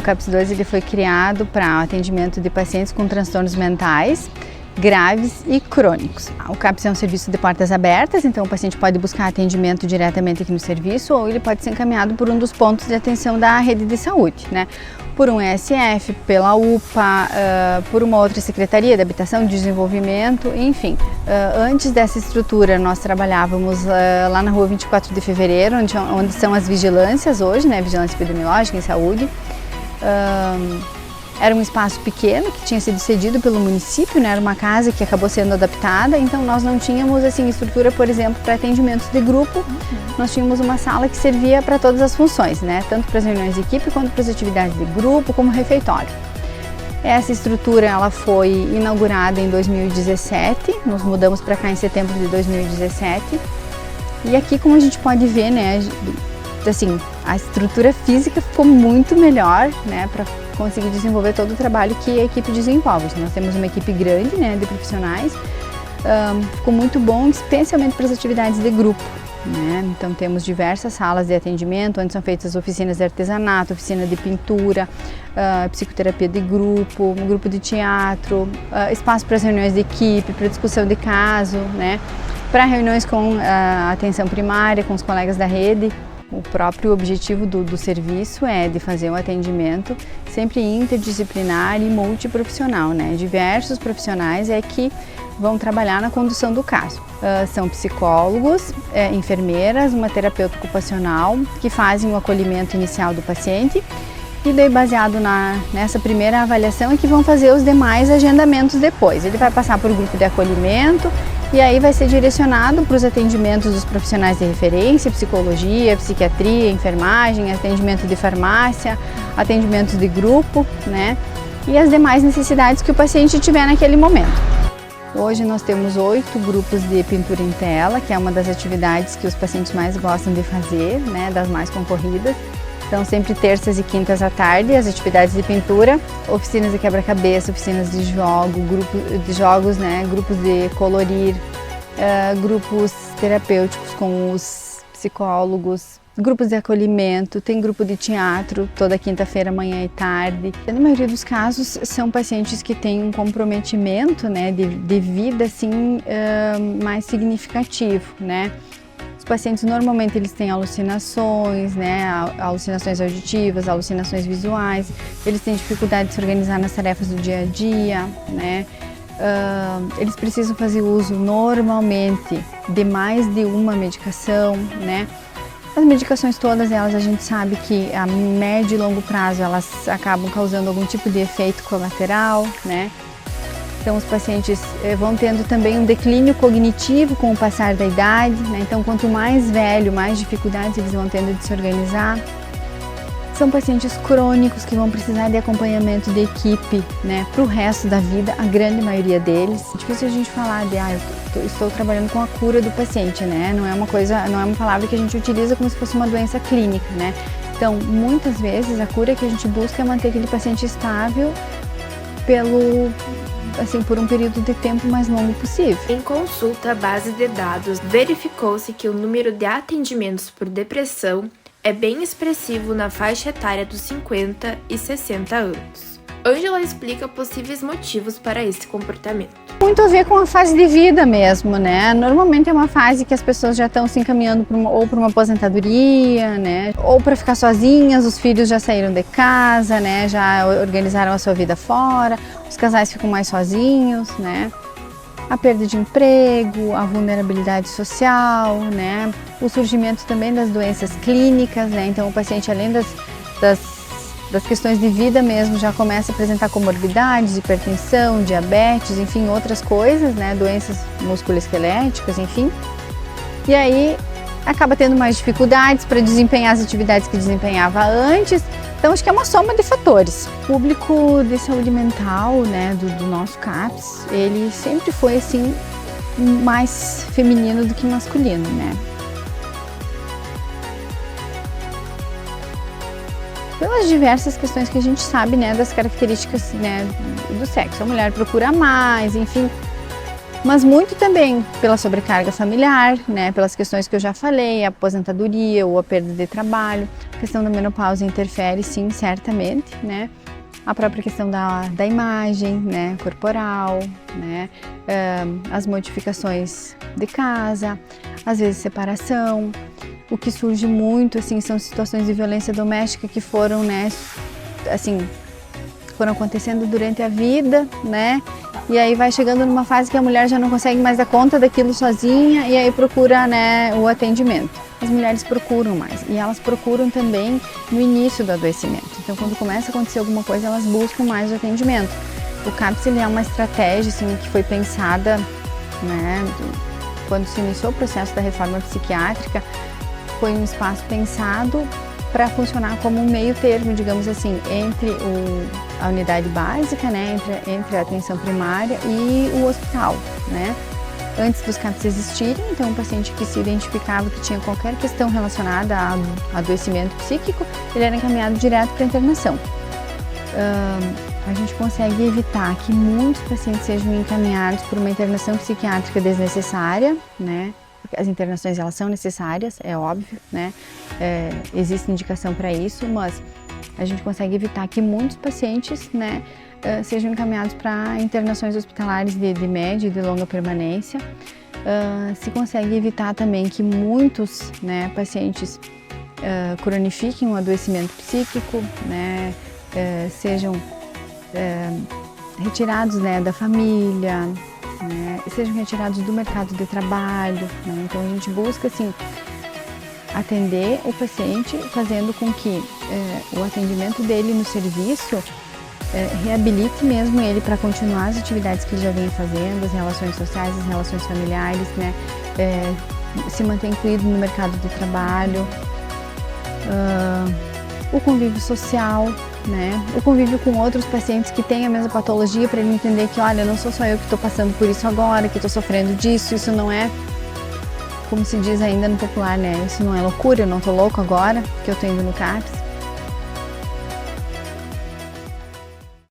O CAPS 2 ele foi criado para atendimento de pacientes com transtornos mentais graves e crônicos. O CAPS é um serviço de portas abertas, então o paciente pode buscar atendimento diretamente aqui no serviço ou ele pode ser encaminhado por um dos pontos de atenção da rede de saúde, né? Por um ESF, pela UPA, por uma outra secretaria de habitação, de desenvolvimento, enfim. Antes dessa estrutura nós trabalhávamos lá na rua 24 de fevereiro, onde são as vigilâncias hoje, né? Vigilância epidemiológica em saúde. Era um espaço pequeno que tinha sido cedido pelo município, né? Era uma casa que acabou sendo adaptada, então nós não tínhamos assim estrutura, por exemplo, para atendimentos de grupo. Nós tínhamos uma sala que servia para todas as funções, né? Tanto para as reuniões de equipe quanto para as atividades de grupo, como refeitório. Essa estrutura ela foi inaugurada em 2017, nós mudamos para cá em setembro de 2017. E aqui, como a gente pode ver, né, assim, a estrutura física ficou muito melhor, né, para conseguir desenvolver todo o trabalho que a equipe desenvolve. Nós temos uma equipe grande, né, de profissionais, ficou muito bom, especialmente para as atividades de grupo, né? Então temos diversas salas de atendimento, onde são feitas oficinas de artesanato, oficina de pintura, psicoterapia de grupo, um grupo de teatro, espaço para as reuniões de equipe, para discussão de caso, né, para reuniões com a atenção primária, com os colegas da rede. O próprio objetivo do serviço é de fazer um atendimento sempre interdisciplinar e multiprofissional, né? Diversos profissionais é que vão trabalhar na condução do caso. São psicólogos, enfermeiras, uma terapeuta ocupacional que fazem o acolhimento inicial do paciente e daí baseado nessa primeira avaliação é que vão fazer os demais agendamentos depois. Ele vai passar por grupo de acolhimento e aí vai ser direcionado para os atendimentos dos profissionais de referência, psicologia, psiquiatria, enfermagem, atendimento de farmácia, atendimentos de grupo, né? E as demais necessidades que o paciente tiver naquele momento. Hoje nós temos 8 grupos de pintura em tela, que é uma das atividades que os pacientes mais gostam de fazer, né? Das mais concorridas. Então, sempre terças e quintas à tarde, as atividades de pintura, oficinas de quebra-cabeça, oficinas de jogos, né, grupos de colorir, grupos terapêuticos com os psicólogos, grupos de acolhimento, tem grupo de teatro toda quinta-feira, manhã e tarde. Na maioria dos casos, são pacientes que têm um comprometimento, né, de vida assim, mais significativo, né? Os pacientes normalmente eles têm alucinações, né, alucinações auditivas, alucinações visuais, eles têm dificuldade de se organizar nas tarefas do dia a dia, né, eles precisam fazer uso normalmente de mais de uma medicação, né. As medicações todas elas a gente sabe que a médio e longo prazo elas acabam causando algum tipo de efeito colateral, né. Então os pacientes vão tendo também um declínio cognitivo com o passar da idade, né? Então quanto mais velho, mais dificuldades eles vão tendo de se organizar. São pacientes crônicos que vão precisar de acompanhamento de equipe, né, para o resto da vida, a grande maioria deles. É difícil a gente falar de, eu estou trabalhando com a cura do paciente, né? Não é uma palavra que a gente utiliza como se fosse uma doença clínica, né? Então muitas vezes a cura que a gente busca é manter aquele paciente estável por um período de tempo mais longo possível. Em consulta à base de dados, verificou-se que o número de atendimentos por depressão é bem expressivo na faixa etária dos 50 e 60 anos. Ângela explica possíveis motivos para esse comportamento. Muito a ver com a fase de vida mesmo, né? Normalmente é uma fase que as pessoas já estão se encaminhando para uma aposentadoria, né? Ou para ficar sozinhas, os filhos já saíram de casa, né? Já organizaram a sua vida fora, os casais ficam mais sozinhos, né? A perda de emprego, a vulnerabilidade social, né? O surgimento também das doenças clínicas, né? Então o paciente, além das questões de vida mesmo, já começa a apresentar comorbidades, hipertensão, diabetes, enfim, outras coisas, né? Doenças musculoesqueléticas, enfim. E aí acaba tendo mais dificuldades para desempenhar as atividades que desempenhava antes. Então acho que é uma soma de fatores. O público de saúde mental, né, do nosso CAPS, ele sempre foi assim mais feminino do que masculino, né? Pelas diversas questões que a gente sabe, né, das características, né, do sexo. A mulher procura mais, enfim. mas muito também pela sobrecarga familiar, né, pelas questões que eu já falei, a aposentadoria ou a perda de trabalho. A questão da menopausa interfere, sim, certamente, né, a própria questão da imagem, né, corporal, né, as modificações de casa, às vezes separação. O que surge muito, assim, são situações de violência doméstica que foram, né, assim, foram acontecendo durante a vida, né? E aí vai chegando numa fase que a mulher já não consegue mais dar conta daquilo sozinha e aí procura, né, o atendimento. As mulheres procuram mais e elas procuram também no início do adoecimento. Então, quando começa a acontecer alguma coisa, elas buscam mais o atendimento. O CAPS, ele é uma estratégia, assim, que foi pensada, né, quando se iniciou o processo da reforma psiquiátrica, foi um espaço pensado para funcionar como um meio termo, digamos assim, entre a unidade básica, né, entre a atenção primária e o hospital, né. Antes dos CAPS existirem, então um paciente que se identificava que tinha qualquer questão relacionada a adoecimento psíquico, ele era encaminhado direto para a internação. A gente consegue evitar que muitos pacientes sejam encaminhados por uma internação psiquiátrica desnecessária, né. As internações, elas são necessárias, é óbvio, né? Existe indicação para isso, mas a gente consegue evitar que muitos pacientes, né, sejam encaminhados para internações hospitalares de média e de longa permanência. Se consegue evitar também que muitos, né, pacientes cronifiquem um adoecimento psíquico, né, sejam retirados, né, da família, né, sejam retirados do mercado de trabalho, né? Então a gente busca, assim, atender o paciente fazendo com que o atendimento dele no serviço reabilite mesmo ele para continuar as atividades que ele já vinha fazendo, as relações sociais, as relações familiares, né, se manter incluído no mercado de trabalho, o convívio social, né? O convívio com outros pacientes que têm a mesma patologia, para ele entender que, olha, não sou só eu que estou passando por isso agora, que estou sofrendo disso, isso não é, como se diz ainda no popular, né? Isso não é loucura, eu não estou louco agora que eu estou indo no CAPS.